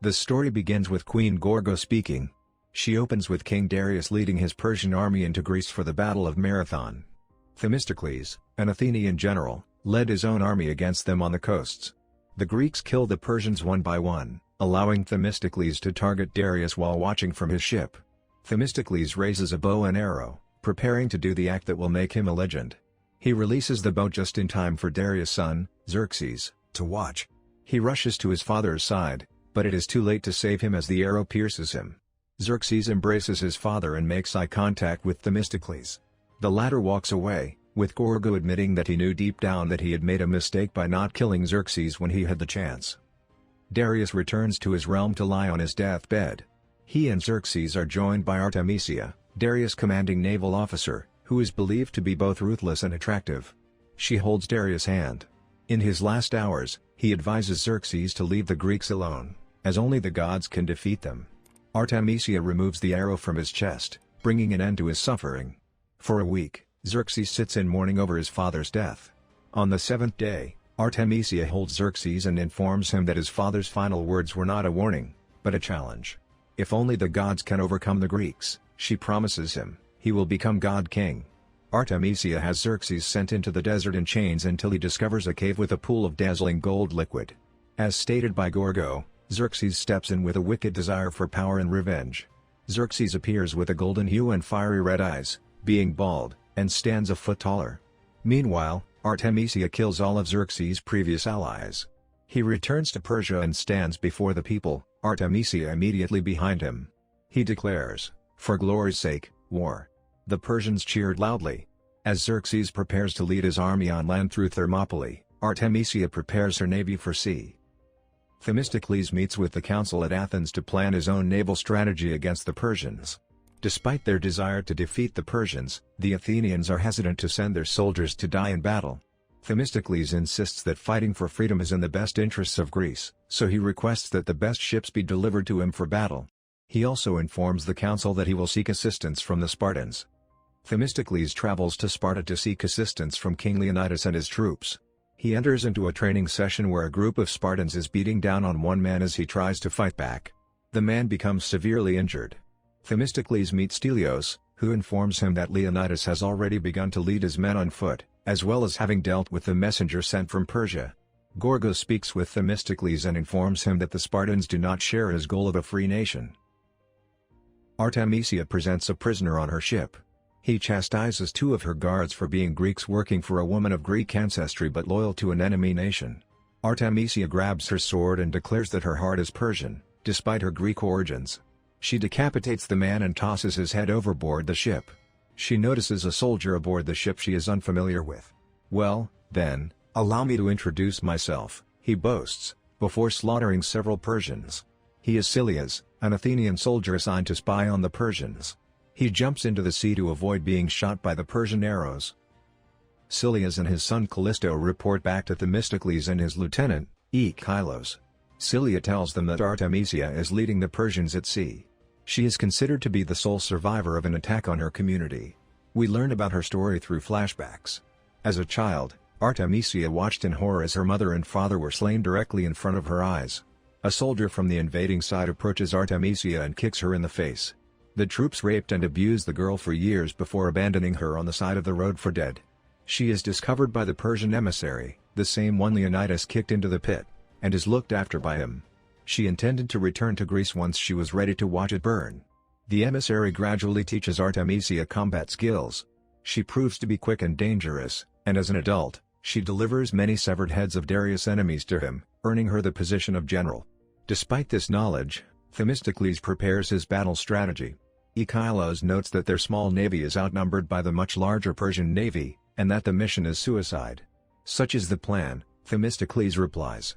The story begins with Queen Gorgo speaking. She opens with King Darius leading his Persian army into Greece for the Battle of Marathon. Themistocles, an Athenian general, led his own army against them on the coasts. The Greeks killed the Persians one by one, allowing Themistocles to target Darius while watching from his ship. Themistocles raises a bow and arrow, preparing to do the act that will make him a legend. He releases the bow just in time for Darius' son, Xerxes, to watch. He rushes to his father's side, but it is too late to save him as the arrow pierces him. Xerxes embraces his father and makes eye contact with Themistocles. The latter walks away, with Gorgo admitting that he knew deep down that he had made a mistake by not killing Xerxes when he had the chance. Darius returns to his realm to lie on his deathbed. He and Xerxes are joined by Artemisia, Darius' commanding naval officer, who is believed to be both ruthless and attractive. She holds Darius' hand. In his last hours, he advises Xerxes to leave the Greeks alone, as only the gods can defeat them. Artemisia removes the arrow from his chest, bringing an end to his suffering. For a week, Xerxes sits in mourning over his father's death. On the seventh day, Artemisia holds Xerxes and informs him that his father's final words were not a warning, but a challenge. If only the gods can overcome the Greeks, she promises him, he will become god king. Artemisia has Xerxes sent into the desert in chains until he discovers a cave with a pool of dazzling gold liquid. As stated by Gorgo, Xerxes steps in with a wicked desire for power and revenge. Xerxes appears with a golden hue and fiery red eyes, being bald, and stands a foot taller. Meanwhile, Artemisia kills all of Xerxes' previous allies. He returns to Persia and stands before the people, Artemisia immediately behind him. He declares, "For glory's sake, war." The Persians cheered loudly. As Xerxes prepares to lead his army on land through Thermopylae, Artemisia prepares her navy for sea. Themistocles meets with the council at Athens to plan his own naval strategy against the Persians. Despite their desire to defeat the Persians, the Athenians are hesitant to send their soldiers to die in battle. Themistocles insists that fighting for freedom is in the best interests of Greece, so he requests that the best ships be delivered to him for battle. He also informs the council that he will seek assistance from the Spartans. Themistocles travels to Sparta to seek assistance from King Leonidas and his troops. He enters into a training session where a group of Spartans is beating down on one man as he tries to fight back. The man becomes severely injured. Themistocles meets Stelios, who informs him that Leonidas has already begun to lead his men on foot, as well as having dealt with the messenger sent from Persia. Gorgo speaks with Themistocles and informs him that the Spartans do not share his goal of a free nation. Artemisia presents a prisoner on her ship. He chastises two of her guards for being Greeks working for a woman of Greek ancestry but loyal to an enemy nation. Artemisia grabs her sword and declares that her heart is Persian, despite her Greek origins. She decapitates the man and tosses his head overboard the ship. She notices a soldier aboard the ship she is unfamiliar with. "Well, then, allow me to introduce myself," he boasts, before slaughtering several Persians. He is Silias, an Athenian soldier assigned to spy on the Persians. He jumps into the sea to avoid being shot by the Persian arrows. Silias and his son Callisto report back to Themistocles and his lieutenant, Echilos. Scylla tells them that Artemisia is leading the Persians at sea. She is considered to be the sole survivor of an attack on her community. We learn about her story through flashbacks. As a child, Artemisia watched in horror as her mother and father were slain directly in front of her eyes. A soldier from the invading side approaches Artemisia and kicks her in the face. The troops raped and abused the girl for years before abandoning her on the side of the road for dead. She is discovered by the Persian emissary, the same one Leonidas kicked into the pit, and is looked after by him. She intended to return to Greece once she was ready to watch it burn. The emissary gradually teaches Artemisia combat skills. She proves to be quick and dangerous, and as an adult, she delivers many severed heads of Darius' enemies to him, earning her the position of general. Despite this knowledge, Themistocles prepares his battle strategy. Echilos notes that their small navy is outnumbered by the much larger Persian navy, and that the mission is suicide. Such is the plan, Themistocles replies.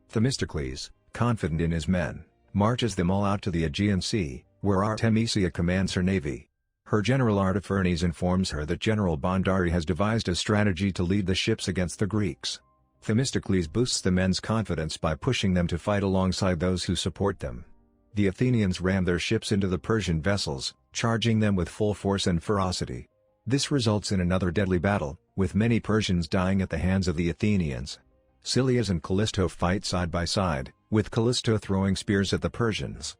Themistocles, confident in his men, marches them all out to the Aegean Sea, where Artemisia commands her navy. Her general Artaphernes informs her that General Bondari has devised a strategy to lead the ships against the Greeks. Themistocles boosts the men's confidence by pushing them to fight alongside those who support them. The Athenians ram their ships into the Persian vessels, charging them with full force and ferocity. This results in another deadly battle, with many Persians dying at the hands of the Athenians. Silias and Callisto fight side by side, with Callisto throwing spears at the Persians.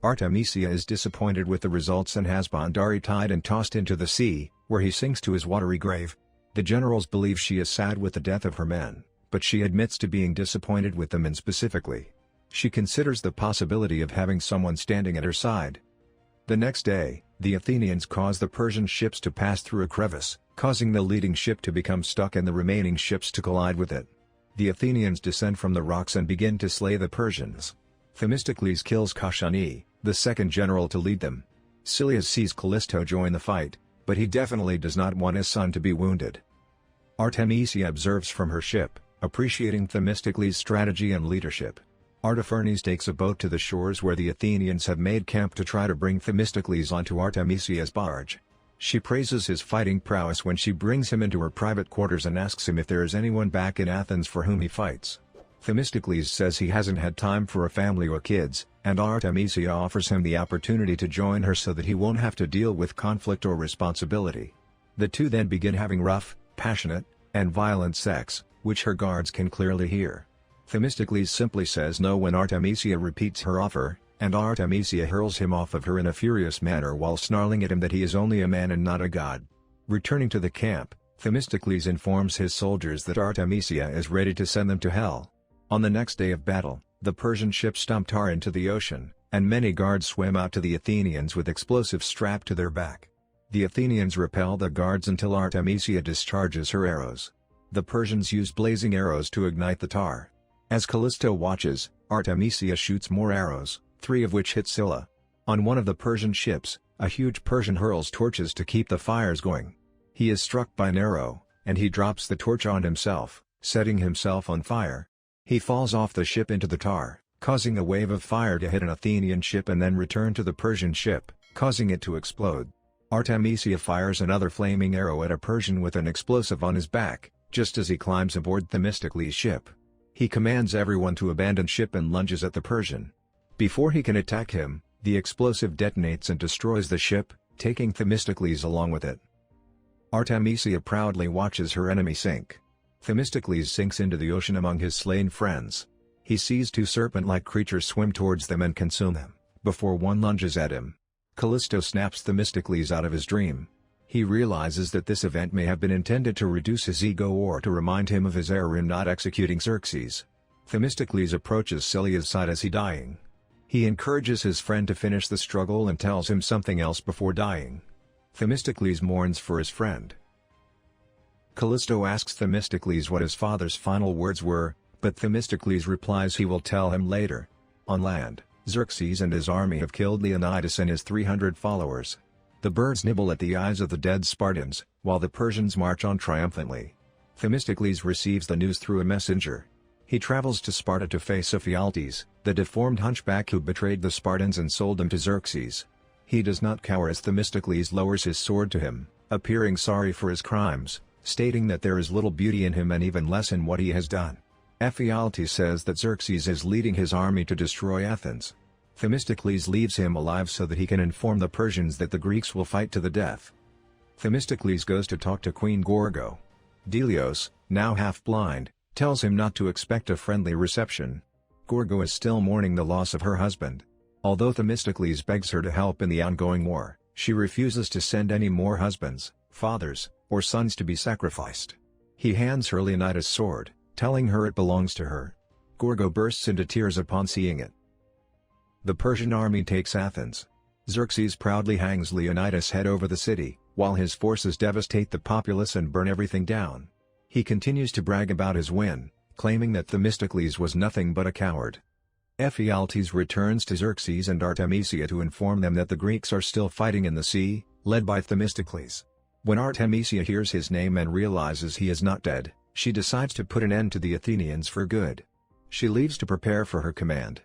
Artemisia is disappointed with the results and has Bondari tied and tossed into the sea, where he sinks to his watery grave. The generals believe she is sad with the death of her men, but she admits to being disappointed with them and specifically. She considers the possibility of having someone standing at her side. The next day, the Athenians cause the Persian ships to pass through a crevice, causing the leading ship to become stuck and the remaining ships to collide with it. The Athenians descend from the rocks and begin to slay the Persians. Themistocles kills Kashani, the second general to lead them. Silius sees Callisto join the fight, but he definitely does not want his son to be wounded. Artemisia observes from her ship, appreciating Themistocles' strategy and leadership. Artaphernes takes a boat to the shores where the Athenians have made camp to try to bring Themistocles onto Artemisia's barge. She praises his fighting prowess when she brings him into her private quarters and asks him if there is anyone back in Athens for whom he fights. Themistocles says he hasn't had time for a family or kids, and Artemisia offers him the opportunity to join her so that he won't have to deal with conflict or responsibility. The two then begin having rough, passionate, and violent sex, which her guards can clearly hear. Themistocles simply says no when Artemisia repeats her offer, and Artemisia hurls him off of her in a furious manner while snarling at him that he is only a man and not a god. Returning to the camp, Themistocles informs his soldiers that Artemisia is ready to send them to hell. On the next day of battle, the Persian ships dump tar into the ocean, and many guards swim out to the Athenians with explosives strapped to their back. The Athenians repel the guards until Artemisia discharges her arrows. The Persians use blazing arrows to ignite the tar. As Callisto watches, Artemisia shoots more arrows, 3 of which hit Scylla. On one of the Persian ships, a huge Persian hurls torches to keep the fires going. He is struck by an arrow, and he drops the torch on himself, setting himself on fire. He falls off the ship into the tar, causing a wave of fire to hit an Athenian ship and then return to the Persian ship, causing it to explode. Artemisia fires another flaming arrow at a Persian with an explosive on his back, just as he climbs aboard Themistocles' ship. He commands everyone to abandon ship and lunges at the Persian. Before he can attack him, the explosive detonates and destroys the ship, taking Themistocles along with it. Artemisia proudly watches her enemy sink. Themistocles sinks into the ocean among his slain friends. He sees 2 serpent-like creatures swim towards them and consume them, before one lunges at him. Callisto snaps Themistocles out of his dream. He realizes that this event may have been intended to reduce his ego or to remind him of his error in not executing Xerxes. Themistocles approaches Silius' side as he dying. He encourages his friend to finish the struggle and tells him something else before dying. Themistocles mourns for his friend. Callisto asks Themistocles what his father's final words were, but Themistocles replies he will tell him later. On land, Xerxes and his army have killed Leonidas and his 300 followers. The birds nibble at the eyes of the dead Spartans, while the Persians march on triumphantly. Themistocles receives the news through a messenger. He travels to Sparta to face Ephialtes, the deformed hunchback who betrayed the Spartans and sold them to Xerxes. He does not cower as Themistocles lowers his sword to him, appearing sorry for his crimes, stating that there is little beauty in him and even less in what he has done. Ephialtes says that Xerxes is leading his army to destroy Athens. Themistocles leaves him alive so that he can inform the Persians that the Greeks will fight to the death. Themistocles goes to talk to Queen Gorgo. Delios, now half-blind, tells him not to expect a friendly reception. Gorgo is still mourning the loss of her husband. Although Themistocles begs her to help in the ongoing war, she refuses to send any more husbands, fathers, or sons to be sacrificed. He hands her Leonidas' sword, telling her it belongs to her. Gorgo bursts into tears upon seeing it. The Persian army takes Athens. Xerxes proudly hangs Leonidas' head over the city, while his forces devastate the populace and burn everything down. He continues to brag about his win, claiming that Themistocles was nothing but a coward. Ephialtes returns to Xerxes and Artemisia to inform them that the Greeks are still fighting in the sea, led by Themistocles. When Artemisia hears his name and realizes he is not dead, she decides to put an end to the Athenians for good. She leaves to prepare for her command.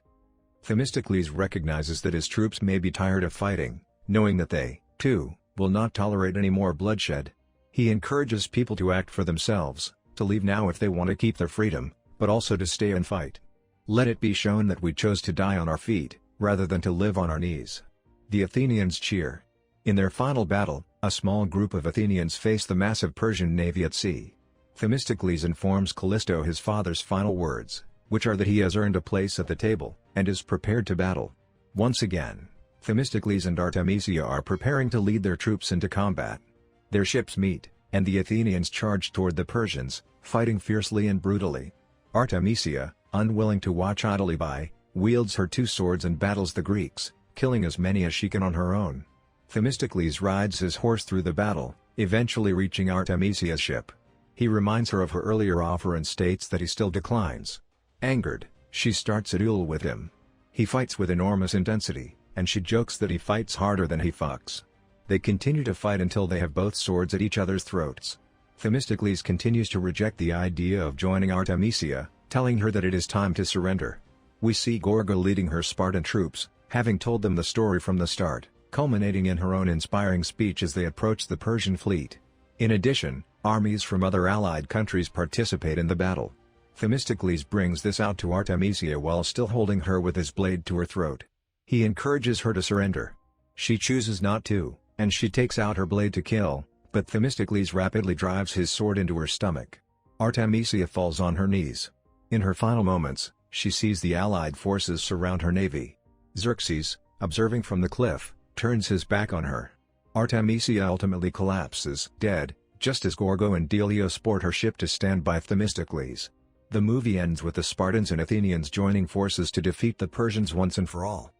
Themistocles recognizes that his troops may be tired of fighting, knowing that they, too, will not tolerate any more bloodshed. He encourages people to act for themselves, to leave now if they want to keep their freedom, but also to stay and fight. Let it be shown that we chose to die on our feet, rather than to live on our knees. The Athenians cheer. In their final battle, a small group of Athenians face the massive Persian navy at sea. Themistocles informs Callisto his father's final words. which are that he has earned a place at the table, and is prepared to battle. Once again, Themistocles and Artemisia are preparing to lead their troops into combat. Their ships meet, and the Athenians charge toward the Persians, fighting fiercely and brutally. Artemisia, unwilling to watch idly by, wields her 2 swords and battles the Greeks, killing as many as she can on her own. Themistocles rides his horse through the battle, eventually reaching Artemisia's ship. He reminds her of her earlier offer and states that he still declines. Angered, she starts a duel with him. He fights with enormous intensity, and she jokes that he fights harder than he fucks. They continue to fight until they have both swords at each other's throats. Themistocles continues to reject the idea of joining Artemisia, telling her that it is time to surrender. We see Gorgo leading her Spartan troops, having told them the story from the start, culminating in her own inspiring speech as they approach the Persian fleet. In addition, armies from other allied countries participate in the battle. Themistocles brings this out to Artemisia while still holding her with his blade to her throat. He encourages her to surrender. She chooses not to, and she takes out her blade to kill, but Themistocles rapidly drives his sword into her stomach. Artemisia falls on her knees. In her final moments, she sees the allied forces surround her navy. Xerxes, observing from the cliff, turns his back on her. Artemisia ultimately collapses, dead, just as Gorgo and Delios board her ship to stand by Themistocles. The movie ends with the Spartans and Athenians joining forces to defeat the Persians once and for all.